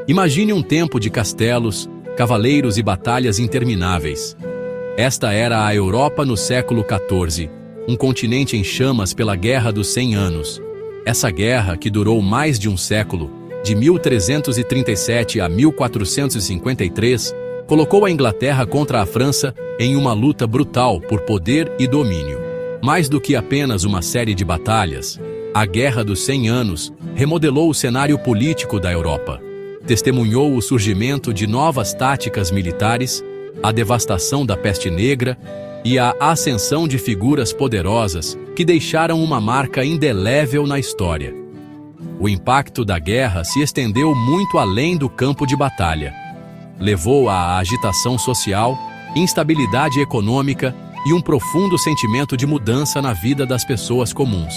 Imagine um tempo de castelos, cavaleiros e batalhas intermináveis. Esta era a Europa no século XIV, um continente em chamas pela Guerra dos 100 Anos. Essa guerra, que durou mais de um século, de 1337 a 1453, colocou a Inglaterra contra a França em uma luta brutal por poder e domínio. Mais do que apenas uma série de batalhas, a Guerra dos 100 Anos remodelou o cenário político da Europa. Testemunhou o surgimento de novas táticas militares, a devastação da peste negra e a ascensão de figuras poderosas que deixaram uma marca indelével na história. O impacto da guerra se estendeu muito além do campo de batalha. Levou à agitação social, instabilidade econômica e um profundo sentimento de mudança na vida das pessoas comuns.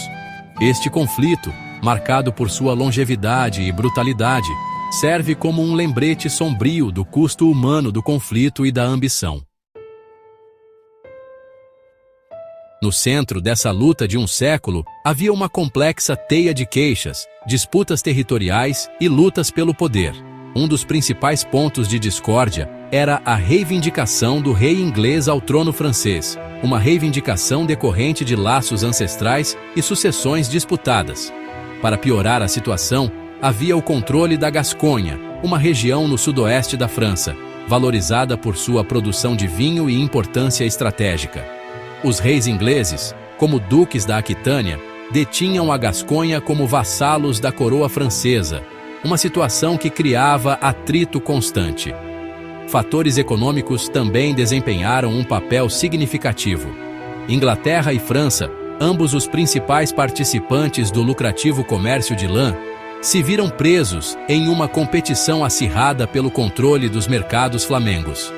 Este conflito, marcado por sua longevidade e brutalidade, serve como um lembrete sombrio do custo humano do conflito e da ambição. No centro dessa luta de um século, havia uma complexa teia de queixas, disputas territoriais e lutas pelo poder. Um dos principais pontos de discórdia era a reivindicação do rei inglês ao trono francês, uma reivindicação decorrente de laços ancestrais e sucessões disputadas. Para piorar a situação, havia o controle da Gasconha, uma região no sudoeste da França, valorizada por sua produção de vinho e importância estratégica. Os reis ingleses, como duques da Aquitânia, detinham a Gasconha como vassalos da coroa francesa, uma situação que criava atrito constante. Fatores econômicos também desempenharam um papel significativo. Inglaterra e França, ambos os principais participantes do lucrativo comércio de lã, se viram presos em uma competição acirrada pelo controle dos mercados flamengos.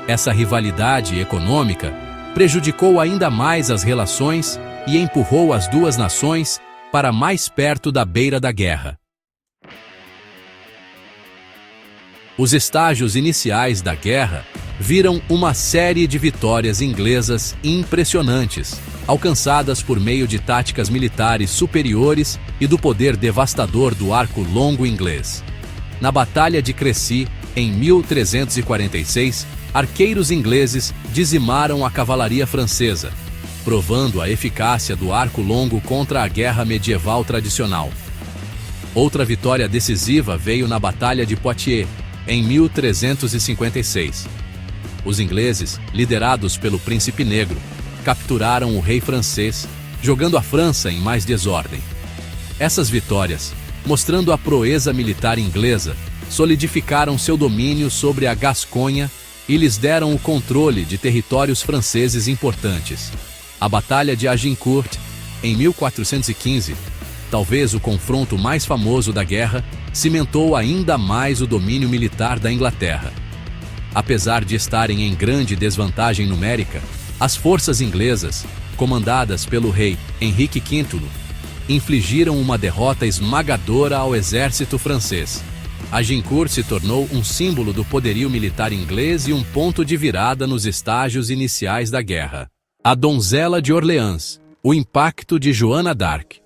Essa rivalidade econômica prejudicou ainda mais as relações e empurrou as duas nações para mais perto da beira da guerra. Os estágios iniciais da guerra viram uma série de vitórias inglesas impressionantes, alcançadas por meio de táticas militares superiores e do poder devastador do arco longo inglês. Na Batalha de Crécy, em 1346, arqueiros ingleses dizimaram a cavalaria francesa, provando a eficácia do arco longo contra a guerra medieval tradicional. Outra vitória decisiva veio na Batalha de Poitiers, em 1356. Os ingleses, liderados pelo Príncipe Negro, capturaram o rei francês, jogando a França em mais desordem. Essas vitórias, mostrando a proeza militar inglesa, solidificaram seu domínio sobre a Gasconha e lhes deram o controle de territórios franceses importantes. A Batalha de Agincourt, em 1415, talvez o confronto mais famoso da guerra, cimentou ainda mais o domínio militar da Inglaterra. Apesar de estarem em grande desvantagem numérica, as forças inglesas, comandadas pelo rei Henrique V, infligiram uma derrota esmagadora ao exército francês. Agincourt se tornou um símbolo do poderio militar inglês e um ponto de virada nos estágios iniciais da guerra. A Donzela de Orleans, o impacto de Joana d'Arc.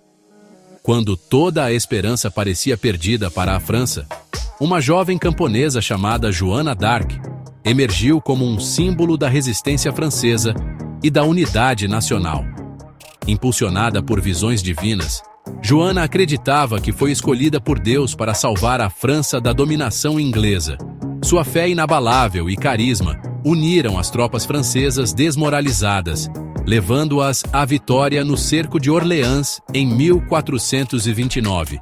Quando toda a esperança parecia perdida para a França, uma jovem camponesa chamada Joana d'Arc emergiu como um símbolo da resistência francesa e da unidade nacional. Impulsionada por visões divinas, Joana acreditava que foi escolhida por Deus para salvar a França da dominação inglesa. Sua fé inabalável e carisma uniram as tropas francesas desmoralizadas, levando-as à vitória no cerco de Orleans em 1429.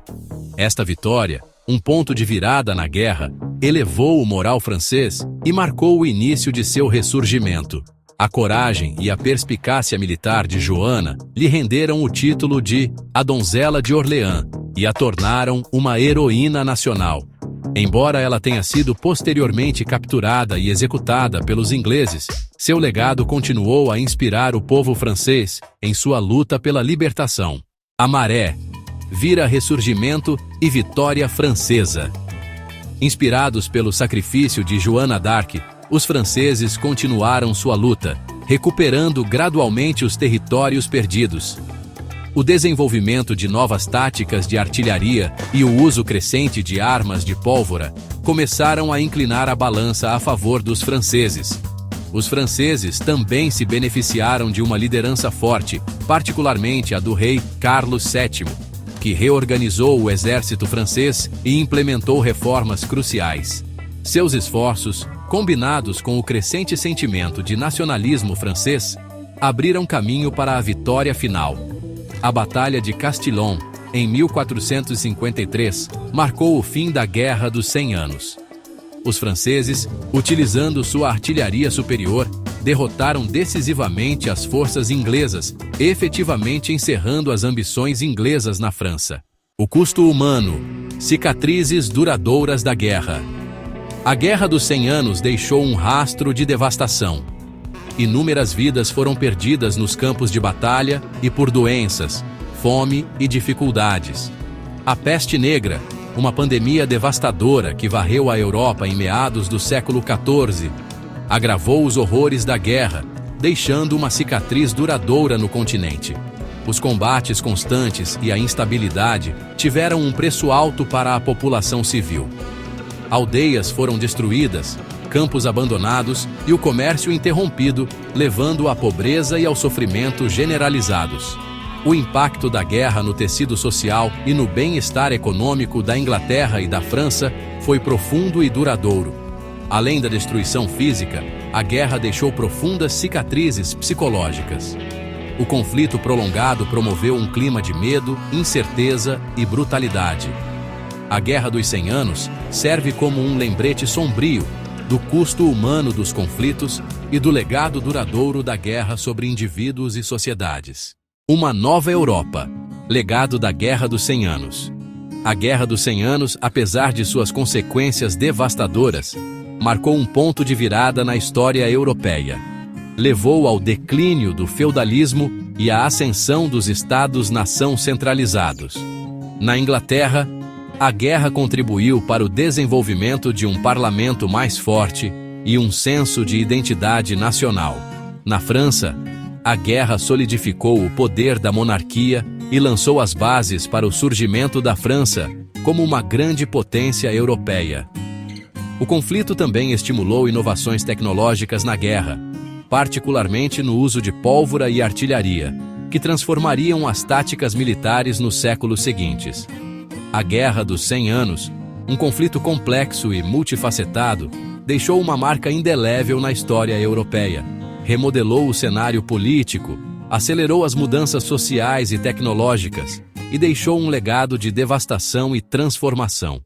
Esta vitória, um ponto de virada na guerra, elevou o moral francês e marcou o início de seu ressurgimento. A coragem e a perspicácia militar de Joana lhe renderam o título de A Donzela de Orleans e a tornaram uma heroína nacional. Embora ela tenha sido posteriormente capturada e executada pelos ingleses, seu legado continuou a inspirar o povo francês em sua luta pela libertação. A maré vira ressurgimento e vitória francesa. Inspirados pelo sacrifício de Joana d'Arc, os franceses continuaram sua luta, recuperando gradualmente os territórios perdidos. O desenvolvimento de novas táticas de artilharia e o uso crescente de armas de pólvora começaram a inclinar a balança a favor dos franceses. Os franceses também se beneficiaram de uma liderança forte, particularmente a do rei Carlos VII, que reorganizou o exército francês e implementou reformas cruciais. Seus esforços, combinados com o crescente sentimento de nacionalismo francês, abriram caminho para a vitória final. A Batalha de Castillon, em 1453, marcou o fim da Guerra dos 100 Anos. Os franceses, utilizando sua artilharia superior, derrotaram decisivamente as forças inglesas, efetivamente encerrando as ambições inglesas na França. O custo humano, cicatrizes duradouras da guerra. A Guerra dos 100 Anos deixou um rastro de devastação. Inúmeras vidas foram perdidas nos campos de batalha e por doenças, fome e dificuldades. A peste negra, uma pandemia devastadora que varreu a Europa em meados do século XIV, agravou os horrores da guerra, deixando uma cicatriz duradoura no continente. Os combates constantes e a instabilidade tiveram um preço alto para a população civil. Aldeias foram destruídas, campos abandonados e o comércio interrompido, levando à pobreza e ao sofrimento generalizados. O impacto da guerra no tecido social e no bem-estar econômico da Inglaterra e da França foi profundo e duradouro. Além da destruição física, a guerra deixou profundas cicatrizes psicológicas. O conflito prolongado promoveu um clima de medo, incerteza e brutalidade. A Guerra dos 100 Anos serve como um lembrete sombrio do custo humano dos conflitos e do legado duradouro da guerra sobre indivíduos e sociedades. Uma nova Europa. Legado da Guerra dos 100 Anos. A Guerra dos 100 Anos, apesar de suas consequências devastadoras, marcou um ponto de virada na história europeia. Levou ao declínio do feudalismo e à ascensão dos Estados-nação centralizados. Na Inglaterra, a guerra contribuiu para o desenvolvimento de um parlamento mais forte e um senso de identidade nacional. Na França, a guerra solidificou o poder da monarquia e lançou as bases para o surgimento da França como uma grande potência europeia. O conflito também estimulou inovações tecnológicas na guerra, particularmente no uso de pólvora e artilharia, que transformariam as táticas militares nos séculos seguintes. A Guerra dos 100 Anos, um conflito complexo e multifacetado, deixou uma marca indelével na história europeia. Remodelou o cenário político, acelerou as mudanças sociais e tecnológicas e deixou um legado de devastação e transformação.